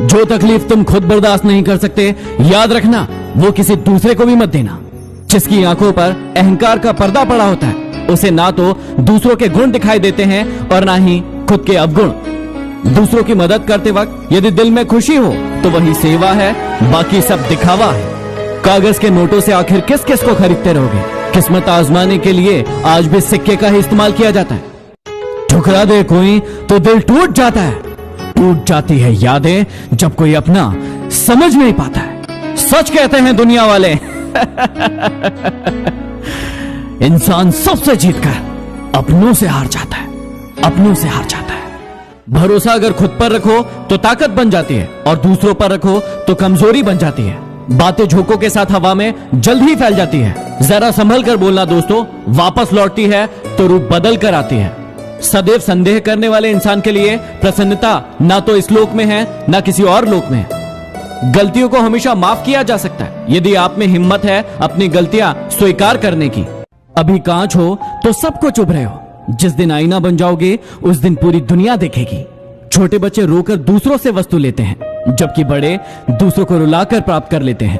जो तकलीफ तुम खुद बर्दाश्त नहीं कर सकते, याद रखना वो किसी दूसरे को भी मत देना। जिसकी आंखों पर अहंकार का पर्दा पड़ा होता है, उसे ना तो दूसरों के गुण दिखाई देते हैं और ना ही खुद के अवगुण। दूसरों की मदद करते वक्त यदि दिल में खुशी हो तो वही सेवा है, बाकी सब दिखावा है। कागज के नोटों से आखिर किस किस को खरीदते रहोगे? किस्मत आजमाने के लिए आज भी सिक्के का ही इस्तेमाल किया जाता है। ठुकरा दे कोई तो दिल टूट जाता है। टूट जाती है यादें जब कोई अपना समझ नहीं पाता है। सच कहते हैं दुनिया वाले इंसान सबसे जीतकर अपनों से हार जाता है, अपनों से हार जाता है। भरोसा अगर खुद पर रखो तो ताकत बन जाती है और दूसरों पर रखो तो कमजोरी बन जाती है। बातें झोंकों के साथ हवा में जल्द ही फैल जाती है। जरा संभल कर बोलना दोस्तों, वापस लौटती है तो रूप बदल कर आती है। सदैव संदेह करने वाले इंसान के लिए प्रसन्नता ना तो इस लोक में है ना किसी और लोक में है। गलतियों को हमेशा माफ किया जा सकता है यदि आप में हिम्मत है अपनी गलतियां स्वीकार करने की। अभी कांच हो तो सबको चुभ रहे हो, जिस दिन आईना बन जाओगे उस दिन पूरी दुनिया देखेगी। छोटे बच्चे रोकर दूसरों से वस्तु लेते हैं, जबकि बड़े दूसरों को रुलाकर प्राप्त कर लेते हैं।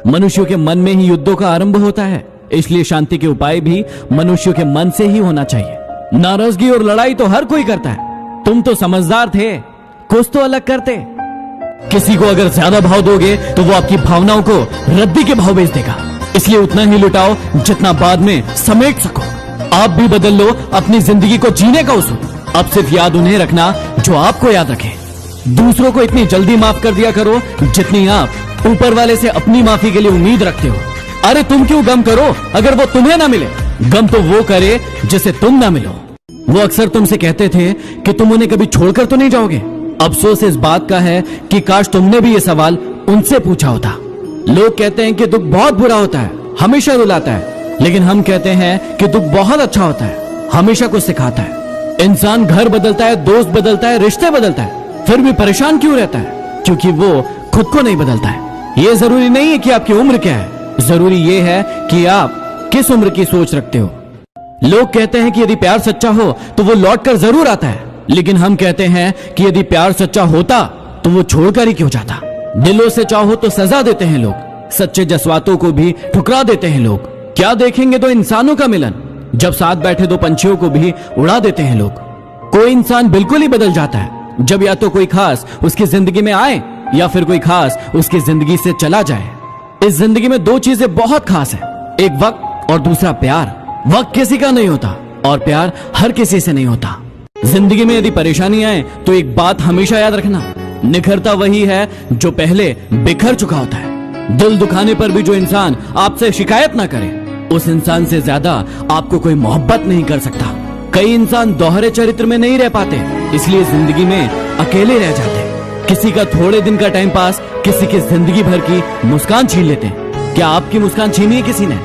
मनुष्यों के मन में ही युद्धों का आरंभ होता है, इसलिए शांति के उपाय भी मनुष्यों के मन से ही होना चाहिए। नाराजगी और लड़ाई तो हर कोई करता है, तुम तो समझदार थे, कुछ तो अलग करते। किसी को अगर ज्यादा भाव दोगे तो वो आपकी भावनाओं को रद्दी के भाव बेच देगा, इसलिए उतना ही लुटाओ जितना बाद में समेट सको। आप भी बदल लो अपनी जिंदगी को जीने का उसूल। अब सिर्फ याद उन्हें रखना जो आपको याद रखे। दूसरों को इतनी जल्दी माफ कर दिया करो जितनी आप ऊपर वाले से अपनी माफी के लिए उम्मीद रखते हो। अरे तुम क्यों गम करो अगर वो तुम्हें ना मिले, गम तो वो करे जिसे तुम ना मिलो। वो अक्सर तुमसे कहते थे कि तुम उन्हें कभी छोड़कर तो नहीं जाओगे। अफसोस इस बात का है कि काश तुमने भी ये सवाल उनसे पूछा होता। लोग कहते हैं कि दुख बहुत बुरा होता है, हमेशा रुलाता है, लेकिन हम कहते हैं कि दुख बहुत अच्छा होता है, हमेशा कुछ सिखाता है। इंसान घर बदलता है, दोस्त बदलता है, रिश्ते बदलता है, फिर भी परेशान क्यों रहता है? क्योंकि वो खुद को नहीं बदलता है। ये जरूरी नहीं है कि आपकी उम्र क्या है, जरूरी ये है कि आप किस उम्र की सोच रखते हो। लोग कहते हैं कि यदि प्यार सच्चा हो तो वो लौट कर जरूर आता है, लेकिन हम कहते हैं कि यदि प्यार सच्चा होता तो वो छोड़कर ही क्यों जाता। दिलों से चाहो तो सजा देते हैं लोग, सच्चे जज्बातों को भी ठुकरा देते हैं लोग। क्या देखेंगे दो इंसानों का मिलन, जब साथ बैठे दो पंछियों को भी उड़ा देते हैं लोग। कोई इंसान बिल्कुल ही बदल जाता है जब या तो कोई खास उसकी जिंदगी में आए या फिर कोई खास उसकी जिंदगी से चला जाए। इस जिंदगी में दो चीजें बहुत खास है, एक वक्त और दूसरा प्यार। वक्त किसी का नहीं होता और प्यार हर किसी से नहीं होता। जिंदगी में यदि परेशानी आए तो एक बात हमेशा याद रखना, निखरता वही है जो पहले बिखर चुका होता है। दिल दुखाने पर भी जो इंसान आपसे शिकायत ना करे, उस इंसान से ज्यादा आपको कोई मोहब्बत नहीं कर सकता। कई इंसान दोहरे चरित्र में नहीं रह पाते, इसलिए जिंदगी में अकेले रह जाते। किसी का थोड़े दिन का टाइम पास किसी की जिंदगी भर की मुस्कान छीन लेते हैं। क्या आपकी मुस्कान छीनी है किसी ने?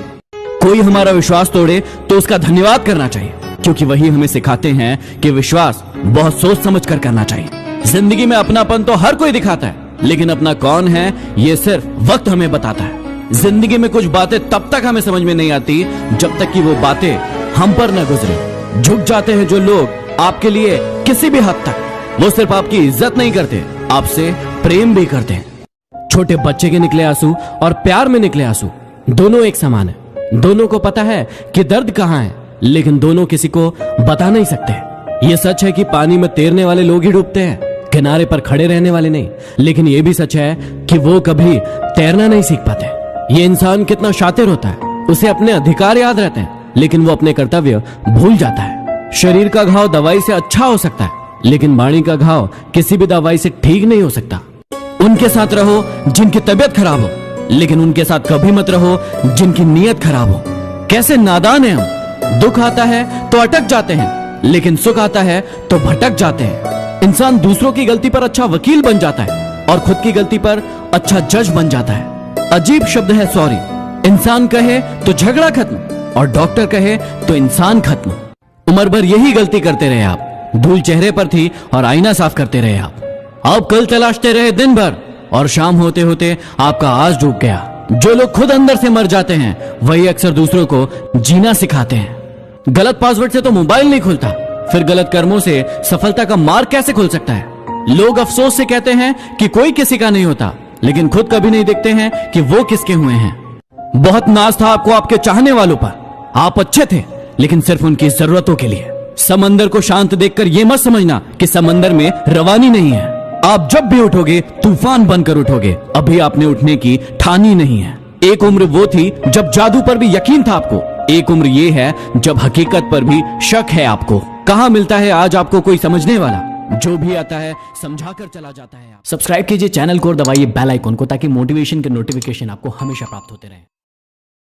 कोई हमारा विश्वास तोड़े तो उसका धन्यवाद करना चाहिए, क्योंकि वही हमें सिखाते हैं कि विश्वास बहुत सोच समझ कर करना चाहिए। जिंदगी में अपनापन तो हर कोई दिखाता है, लेकिन अपना कौन है ये सिर्फ वक्त हमें बताता है। जिंदगी में कुछ बातें तब तक हमें समझ में नहीं आती जब तक कि वो बातें हम पर न गुजरे। झुक जाते हैं जो लोग आपके लिए किसी भी हद तक, वो सिर्फ आपकी इज्जत नहीं करते, आपसे प्रेम भी करते हैं। छोटे बच्चे के निकले आंसू और प्यार में निकले आंसू दोनों एक समान है। दोनों को पता है कि दर्द कहाँ है, लेकिन दोनों किसी को बता नहीं सकते। ये सच है कि पानी में तैरने वाले लोग ही डूबते हैं, किनारे पर खड़े रहने वाले नहीं। लेकिन ये भी सच है कि वो कभी तैरना नहीं सीख पाते। ये इंसान कितना शातिर होता है, उसे अपने अधिकार याद रहते हैं, लेकिन वो अपने कर्तव्य भूल जाता है। शरीर का घाव दवाई से अच्छा हो सकता है, लेकिन वाणी का घाव किसी भी दवाई से ठीक नहीं हो सकता। उनके साथ रहो जिनकी तबीयत खराब हो, लेकिन उनके साथ कभी मत रहो जिनकी नीयत खराब हो। कैसे नादान है हम, दुख आता है तो अटक जाते हैं, लेकिन सुख आता है तो भटक जाते हैं। इंसान दूसरों की गलती पर अच्छा वकील बन जाता है और खुद की गलती पर अच्छा जज बन जाता है। अजीब शब्द है सॉरी। इंसान कहे तो झगड़ा खत्म और डॉक्टर कहे तो इंसान खत्म। उम्र भर यही गलती करते रहे आप, धूल चेहरे पर थी और आईना साफ करते रहे आप कल तलाशते रहे दिन भर और शाम होते होते आपका आज डूब गया। जो लोग खुद अंदर से मर जाते हैं वही अक्सर दूसरों को जीना सिखाते हैं। गलत पासवर्ड से तो मोबाइल नहीं खुलता, फिर गलत कर्मों से सफलता का मार्ग कैसे खुल सकता है? लोग अफसोस से कहते हैं कि कोई किसी का नहीं होता, लेकिन खुद कभी नहीं देखते हैं कि वो किसके हुए हैं। बहुत नाज था आपको आपके चाहने वालों पर। आप अच्छे थे, लेकिन सिर्फ उनकी जरूरतों के लिए। समंदर को शांत देखकर यह मत समझना कि समंदर में रवानी नहीं है। आप जब भी उठोगे तूफान बनकर उठोगे। अभी आपने उठने की ठानी नहीं है। एक उम्र वो थी जब जादू पर भी यकीन था आपको। एक उम्र ये है जब हकीकत पर भी शक है आपको। कहां मिलता है आज आपको कोई समझने वाला? जो भी आता है समझाकर चला जाता है। सब्सक्राइब कीजिए चैनल को और दबाइए बेल आइकन को, ताकि मोटिवेशन के नोटिफिकेशन आपको हमेशा प्राप्त होते रहे।